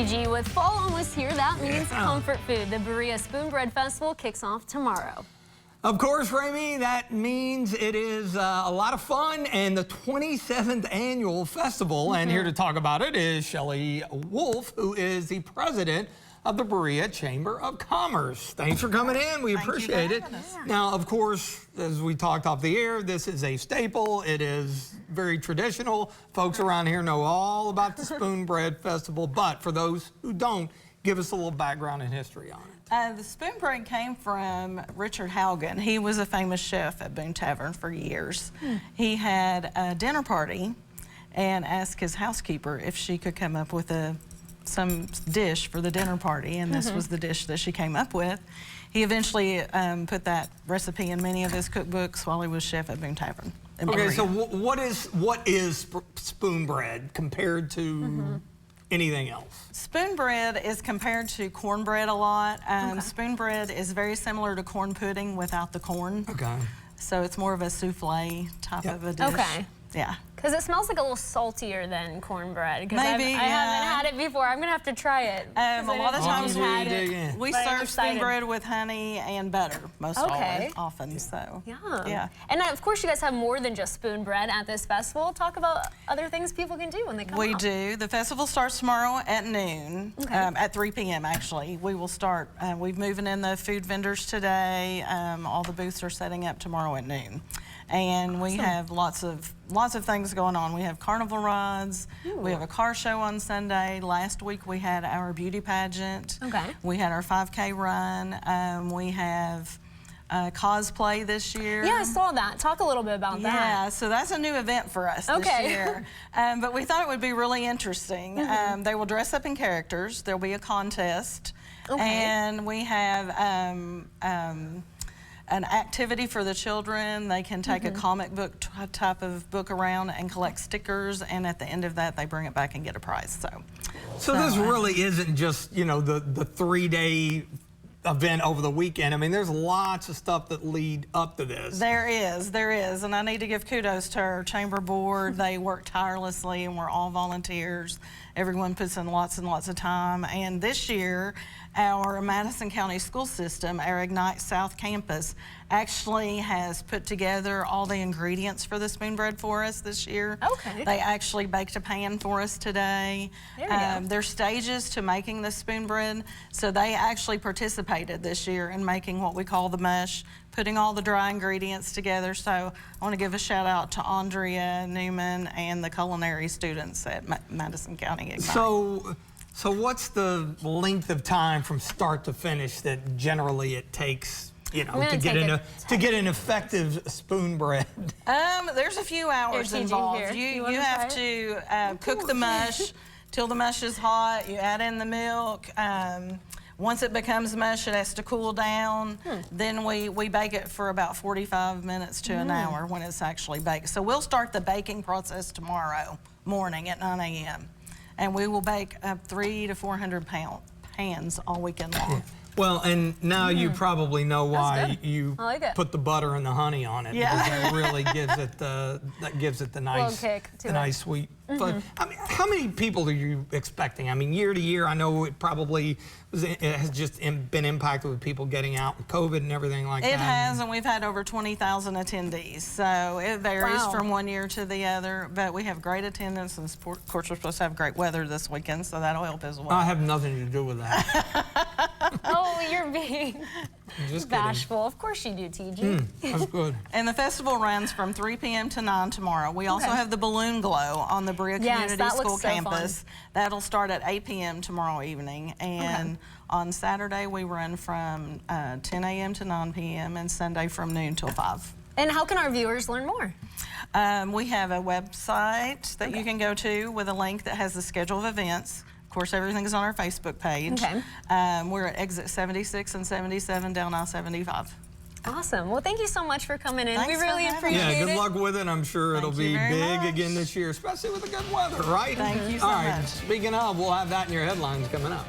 TG, with fall almost here, that means comfort food. The Berea Spoonbread Festival kicks off tomorrow. Of course, Ramey, that means it is a lot of fun and the 27th annual festival. And here to talk about it is Shelley Wolfe, who is the president of the Berea Chamber of Commerce. Thanks for coming in. We appreciate it. Now, of course, as we talked off the air, this is a staple. It is very traditional. Folks around here know all about the Spoonbread Festival, but for those who don't, give us a little background and history on it. The Spoonbread came from Richard Haugen. He was a famous chef at Boone Tavern for years. He had a dinner party and asked his housekeeper if she could come up with some dish for the dinner party, and this was the dish that she came up with. He eventually put that recipe in many of his cookbooks while he was chef at Boone Tavern. Okay, so what is Spoonbread compared to anything else? Spoonbread is compared to cornbread a lot. Spoonbread is very similar to corn pudding without the corn. Okay. So it's more of a souffle type of a dish. Okay. Yeah. Because it smells like a little saltier than cornbread. Maybe, I haven't had it before. I'm going to have to try it. A lot of times we but serve Spoonbread with honey and butter most often. So yeah. And of course, you guys have more than just Spoonbread at this festival. Talk about other things people can do when they come out. We do. The festival starts tomorrow at noon, at 3 p.m. actually. We will start. We're moving in the food vendors today. All the booths are setting up tomorrow at noon. And we have lots of things going on. We have carnival rides. We have a car show on Sunday. Last week we had our beauty pageant. We had our 5K run. We have cosplay this year. Yeah, I saw that. Talk a little bit about that. Yeah, so that's a new event for us this year. But we thought it would be really interesting. They will dress up in characters. There'll be a contest. And we have an activity for the children. They can take a comic book type of book around and collect stickers, and at the end of that they bring it back and get a prize. So this really isn't just, you know, the 3-day event over the weekend. I mean, there's lots of stuff that lead up to this. There is, and I need to give kudos to our chamber board. They work tirelessly, and we're all volunteers. Everyone puts in lots and lots of time, and this year our Madison County school system, our Ignite South campus, actually has put together all the ingredients for the Spoonbread for us this year. They actually baked a pan for us today. There's stages to making the Spoonbread, so they actually participated this year in making what we call the mush, putting all the dry ingredients together. So I want to give a shout out to Andrea Newman and the culinary students at Madison County Ignite. So what's the length of time from start to finish that generally it takes, you know, to get an effective Spoonbread? There's a few hours involved. You have to cook the mush till the mush is hot. You add in the milk. Once it becomes mush, it has to cool down. Then we bake it for about 45 minutes to an hour when it's actually baked. So we'll start the baking process tomorrow morning at 9 a.m. And we will bake 300 to 400 pans all weekend long. Well, and now you probably know why you put the butter and the honey on it. Because that really gives it the nice kick to nice sweet. But I mean, how many people are you expecting? I mean, year to year, I know it probably has just been impacted with people getting out with COVID and everything like that. It has, and we've had over 20,000 attendees. So it varies from one year to the other, but we have great attendance, and of course we're supposed to have great weather this weekend, so that'll help as well. I have nothing to do with that. Oh, you're being bashful. Of course you do, TG. That's good. And the festival runs from 3 p.m. to 9 tomorrow. We also have the balloon glow on the Berea Community School campus. That'll start at 8 p.m. tomorrow evening. And on Saturday, we run from 10 a.m. to 9 p.m. and Sunday from noon till 5. And how can our viewers learn more? We have a website that you can go to with a link that has the schedule of events. Of course, everything is on our Facebook page. We're at exit 76 and 77 down I-75. Awesome. Well, thank you so much for coming in. We really appreciate it. Yeah, good luck with it. I'm sure it'll be big again this year, especially with the good weather, right? Thank you so much. Speaking of, we'll have that in your headlines coming up.